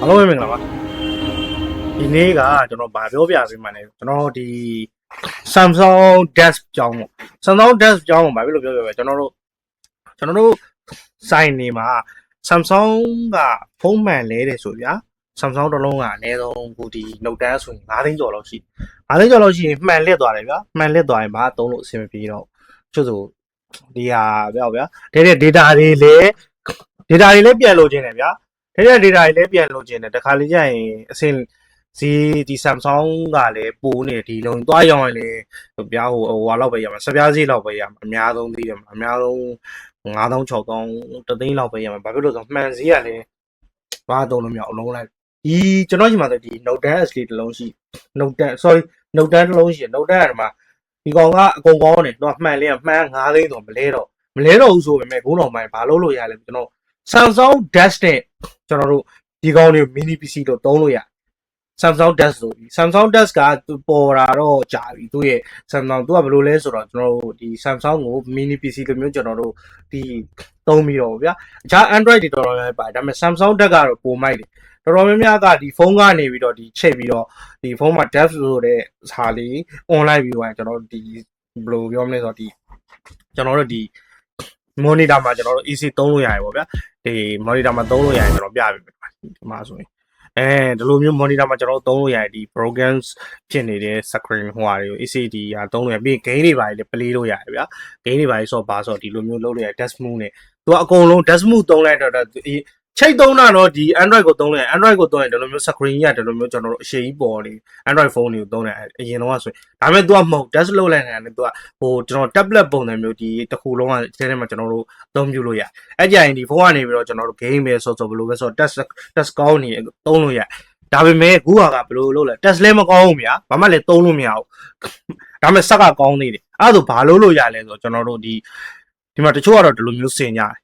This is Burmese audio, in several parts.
အားလုံးပဲမင်္ဂလာပါဒီနေ့ကကျွန်တော်ဗာပြောပြပေးမှန်းလဲကျွန်တော်ဒီ Samsung Desk ကြောင်းပေါ့ Samsung Desk ကြောင်းကိုဗာပြောပြကျွန်တော်တို့ဆိုင်နေမှာ Samsung ကဖုန်းမှန်လဲတယ်ဆိုဗျာ Samsung တစ်လုံးကအနည်းဆုံးကိုဒီ Note 10ဆိုရင်9သိန်းကျော်လောက်ရှိ9သိန်းကျော်လောက်ရှိရင်မှန်လက်သွားတယ်ဗျာမှန်လက်သွားရင်ဘာသုံးလို့အဆင်မပြေတော့ကျို့ဆိုဒီဟာဗျာတဲ့ data တွေလည်းပြန်လို့ခြင်းတယ်ဗျာတဲ့ data တွေလည်းပြန်လို့ခြင်းတယ်တခါလေကြာရင်အဆင်ဒီ Samsung ကလည်းပိုးနေဒီလုံးသွားရောင်းရင်လေဗျာဟိုလောက်ပဲရမှာစပြားစီးလောက်ပဲရမှာအများဆုံးသေးတယ်မှာအများဆုံး9000 6000တသိန်းလောက်ပဲရမှာဘာဖြစ်လို့ဆိုမှန်စီးကလည်းဘာသုံးလို့မရအောင်လုံးလိုက်ဒီကျွန်တော်ညီမတို့ဒီ Note 10 SE တစ်လုံးရှိ Note 10 sorry Note 10တစ်လုံးရှိ Note 10အဲ့မှာဒီကောင်ကအကုန်ကောင်းတယ်တော့မှန်လေးကမှန်9သိန်းဆိုမလဲတော့ဘူးဆိုပေမဲ့ခုတော့မှဘာလုပ်လို့ရလဲကျွန်တော် Samsung Desk နဲ့ကျွန်တော်တို့ဒီကောင်တွေ mini PC တော့သုံးလို့ရSamsung Desk ဆိုပြီး Samsung Desk ကပေါ်လာတော့ကြာပြီသူ့ရဲ့ Samsung သူကဘယ်လိုလဲဆိုတော့ကျွန်တော်တို့ဒီ Samsung ကို mini PC လိုမျိုးကျွန်တော်တို့ဒီသုံးပြီးတော့ဗျာအခြား Android တွေတော်တော်များများပါတယ်ဒါပေမဲ့ Samsung Desk ကတော့ပုံမိုက်တယ်တော်တော်များများကဒီဖုန်းကနေပြီးတော့ဒီချိန်ပြီးတော့ဒီဖုန်းမှာ Desk ဆိုတဲ့ဟာလေး online ပြီးတော့ကျွန်တော်တို့ဒီဘယ်လိုပြောမလဲဆိုတော့ဒီကျွန်တော်တို့ဒီ monitor မှာကျွန်တော်တို့ AC သုံးလို့ရတယ်ပေါ့ဗျာဒီ monitor မှာသုံးလို့ရတယ်ကျွန်တော်ပြပေးမယ်ဒီမှာဆိုရင်ဒီလိုမျိုး monitor မှာကျွန်တော်တို့သုံးလို့ရတယ်ဒီ broken ဖြစ်နေတဲ့ screen ဟိုဟာတွေကို ACD ကသုံးလို့ရပြီး game တွေပါလေ play လို့ရတယ်ဗျာ game တွေပါလေဆိုတော့ဘာဆိုဒီလိုမျိုးလုပ်လို့ရ desk move နဲ့သူကအကုန်လုံး desk move သုံးလိုက်တော့ချိတ်သုံးတာတော့ဒီ Android ကိုသုံးလိုက် Android ကိုသုံးရင်ဒီလိုမျိုး screen ကြီးကဒီလိုမျိုးကျွန်တော်တို့အရှိကြီးပေါ်နေ Android phone တွေကိုသုံးတယ်အရင်တော့ဆိုရင်ဒါပေမဲ့ तू ကမဟုတ် desk လုပ်လိုက်နေတာနဲ့ तू ကဟိုကျွန်တော် tablet ပုံစံမျိုးဒီတစ်ခုလုံးကအဲထဲမှာကျွန်တော်တို့အသုံးပြုလို့ရအဲ့ကြရင်ဒီဖုန်းကနေပြီးတော့ကျွန်တော်တို့ game ပဲဆိုဘယ်လိုပဲဆို test ကောင်းနေသုံးလို့ရဒါပေမဲ့ခုဟာကဘယ်လိုလုပ်လဲ test လည်းမကောင်းဘူးဗျာဘာမှလည်းသုံးလို့မရဘူးဒါပေမဲ့စက်ကကောင်းသေးတယ်အဲ့ဒါဆိုဘာလုပ်လို့ရလဲဆိုတော့ကျွန်တော်တို့ဒီမှာတချို့ကတော့ဒီလိုမျိုးစင်ကြတယ်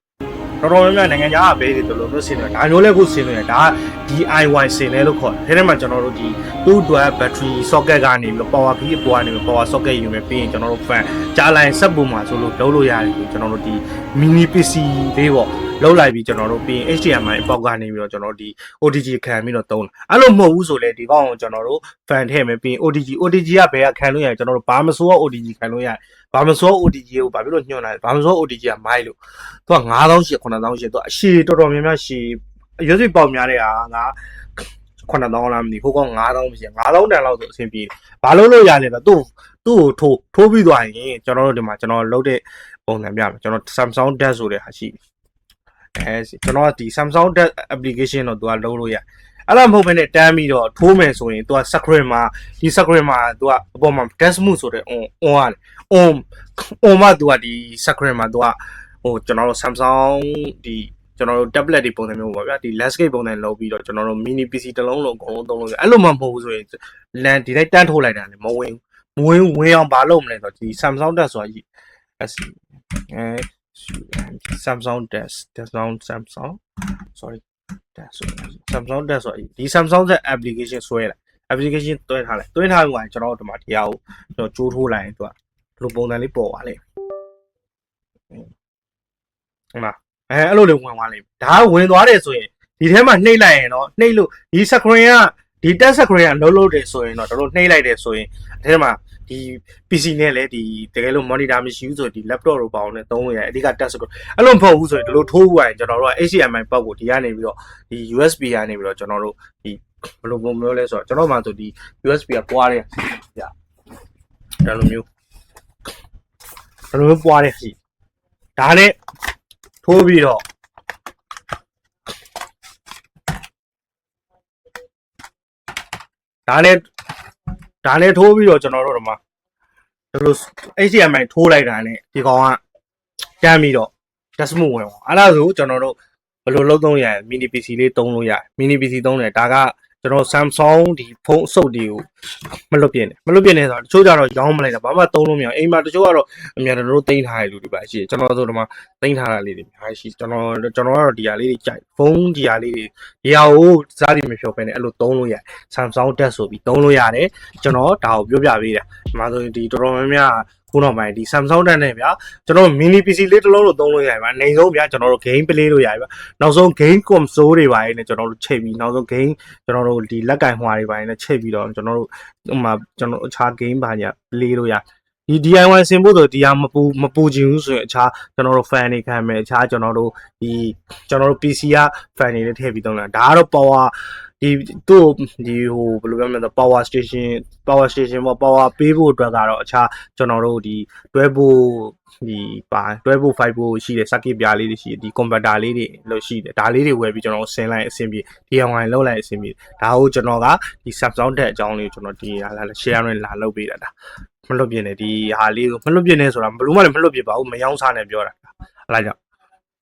တော်တော်များများနိုင်ငံခြားကဘေးတွေတော်တော်မျိုးဆင်တယ်ဒါမျိုးလည်းခုဆင်လို့ရဒါက DIY ဆင်တယ်လို့ခေါ်တယ်ဒါထဲမှာကျွန်တော်တို့ဒီသူ့အတွက် battery socket ကနေပြီးတော့ power key အပေါ်ကနေပြီး power socket ယူမယ်ပြီးရင်ကျွန်တော်တို့ fan ကြားလိုက်ဆက်ပုံမှာဆိုလို့လုပ်လို့ရတယ်ကျွန်တော်တို့ဒီ mini PC လေးပေါ့လောက်လိုက်ပြီးကျွန်တော်တို့ပြီးရင် HDMI အပေါက်ကနေပြီးတော့ကျွန်တော်တို့ဒီ OTG ခံပြီးတော့သုံးတယ်အဲ့လိုမဟုတ်ဘူးဆိုလေဒီကောင်ကိုကျွန်တော်တို့ fan ထည့်မယ်ပြီးရင် OTG ကဘယ်ကခံလို့ရကျွန်တော်တို့ဘာမဆိုး OTG ခံလို့ရဘာမစော OTG ကိုဘာဖြစ်လို့ညွှန်လိုက်ဘာမစော OTG ကမိုက်လို့သူက9000ရှိ9000ရှိသူအရှည်တော်တော်များများရှည်ရွှေစိပေါက်များတဲ့ဟာငါ9000လားမသိဘူးကော9000မရှိ9000တန်လောက်ဆိုအဆင်ပြေဘာလို့ရလဲတော့သူ့ကိုထိုးပြီးသွားရင်ကျွန်တော်တို့ဒီမှာကျွန်တော်လုပ်တဲ့ပုံစံပြမယ်ကျွန်တော် Samsung Desk ဆိုတဲ့ဟာရှိကျွန်တော်ဒီ Samsung Desk application တော့သူကလုပ်လို့ရအဲ့လိုမဟုတ်ဘဲနဲ့တန်းပြီးတော့ထိုးမယ်ဆိုရင် तू က screen မှာဒီ screen မှာ तू ကအပေါ်မှာ desk move ဆိုတဲ့ on ရတယ် on မှာ तू ကဒီ screen မှာ तू ကဟိုကျွန်တော်တို့ Samsung ဒီကျွန်တော်တို့ tablet တွေပုံစံမျိုးပေါ့ဗျာဒီ landscape ပုံစံလုပ်ပြီးတော့ကျွန်တော်တို့ mini PC တစ်လုံးလုံးအကုန်လုံးသုံးလို့အဲ့လိုမှမဟုတ်ဘူးဆိုရင် LAN ဒီတိုင်းတန်းထိုးလိုက်တာလည်းမဝင်ဝင်အောင်ဘာလုပ်မလဲဆိုတော့ဒီ Samsung Desk ဆိုတာကြီးSamsung Desk Samsung sorry Samsung Desk ဆိုဒီ Samsung Desk application ဆွဲလာ application တွဲထားလိုက်တွဲထားပြီးကျွန်တော်တို့ဒီမှာတရားကိုကျွန်တော်ကြိုးထိုးလိုက်ရင်သူကဒီလိုပုံစံလေးပေါ်သွားလိမ့်ဟုတ်လားအဲ့လိုလေးဝင်သွားလိမ့်ဒါကဝင်သွားတယ်ဆိုရင်ဒီထဲမှာနှိပ်လိုက်ရင်တော့နှိပ်လို့ဒီ screen ကဒီ touch screen ကလုံးတယ်ဆိုရင်တော့တို့နှိပ်လိုက်တယ်ဆိုရင်အဲထဲမှာဒီ PC နဲ့လည်းဒီတကယ်လို့ monitor မရှိဘူးဆိုဒီ laptop တို့ပေါင်းနဲ့သုံးလို့ရတယ်အဓိက touch screen အဲ့လိုမဟုတ်ဘူးဆိုရင်ဒီလိုထိုးသွားရင်ကျွန်တော်တို့က HDMI ပေါက်ကိုဒီကနေပြီးတော့ဒီ USB ကနေပြီးတော့ကျွန်တော်တို့ဒီဘယ်လိုပုံမျိုးလဲဆိုတော့ကျွန်တော်မှဆိုဒီ USB ကပွားတယ်ဗျာဒါလိုမျိုးပွားတယ်ရှိဒါနဲ့ထိုးပြီးတော့ဒါနဲ့ထိုးပြီးတော့ကျွန်တော်တို့ဒီမှာဒီလို HDMI ထိုးလိုက်တာနဲ့ဒီကောင်ကတန်းပြီးတော့ desk move ဝင်အောင်အဲ့ဒါဆိုကျွန်တော်တို့ဘယ်လိုလုပ်သုံးရလဲ mini PC လေးသုံးလို့ရတယ် mini PC သုံးတယ်ဒါကကျွန်တော် Samsung ဒီဖုန်းအစုပ်တွေကိုမလွတ်ပြင်းတယ်ဆိုတော့တချို့ကြတော့ရောင်းမလိုက်တာဘာမှသုံးလို့မရအိမ်မှာတချို့ကတော့အများတို့သိမ်းထားတဲ့လူတွေပါရှိတယ်ကျွန်တော်တို့ဒီမှာသိမ်းထားတာလေးတွေအများကြီးရှိကျွန်တော်ကတော့ဒီဟာလေးတွေကြိုက်ဖုန်းဒီဟာလေးတွေဒီဟာကိုစားပြီးမဖြောပဲနဲ့အဲ့လိုသုံးလို့ရတယ် Samsung Desk ဆိုပြီးသုံးလို့ရတယ်ကျွန်တော်ဒါကိုပြောပြပေးတယ်ဒီမှာဆိုရင်ဒီတော်တော်များများခု ခုနောက်ပိုင်းဒီ Samsung တက်နဲ့ဗျာကျွန်တော် mini PC လေးတစ်လုံးလို့သုံးလို့ရပါမယ်အနေဆုံးဗျာကျွန်တော်တို့ game play လို့ရပါနောက်ဆုံး game console တွေပါနေကျွန်တော်တို့ချိန်ပြီးနောက်ဆုံး game ကျွန်တော်တို့ဒီလက်ကင်ဟွာတွေပါနေချိန်ပြီးတော့ကျွန်တော်တို့ဟိုမှာကျွန်တော်အခြား game ပါညာ play လို့ရဒီ DIY ဆင်ဖို့ဆိုဒီဟာမပူချင်ဘူးဆိုရင်အခြားကျွန်တော်တို့ fan တွေခံမယ်အခြားကျွန်တော်တို့ဒီကျွန်တော်တို့ PC က fan တွေလည်းထည့်ပြီးသုံးလာဒါကတော့ power ဒီသူ့ဒီဟိုဘယ်လိုပြောမလဲ power station ပေါ့ power ပေးဖို့အတွက်ကတော့အခြားကျွန်တော်တို့ဒီတွဲဖို့ဒီပါတွဲဖို့ 5 ဖို့ရှိတယ် circuit ပြားလေးတွေရှိတယ်ဒီ converter လေးတွေလို့ရှိတယ်ဒါလေးတွေဝယ်ပြီးကျွန်တော်ဆင်းလိုက်အဆင်ပြေ DIY လောက်လိုက်အဆင်ပြေဒါကိုကျွန်တော်ကဒီ Samsung တက်အကြောင်းလေးကျွန်တော်ဒီဟာလာ share နဲ့လာလုပ်ပေးတာဒါမလွတ်ပြင်းနေဒီဟာလေးကိုမလွတ်ပြင်းနေဆိုတာဘယ်လိုမှလည်းမလွတ်ပြပါဘူးမယောင်းစားနဲ့ပြောတာအဲ့ဒါကြောင့်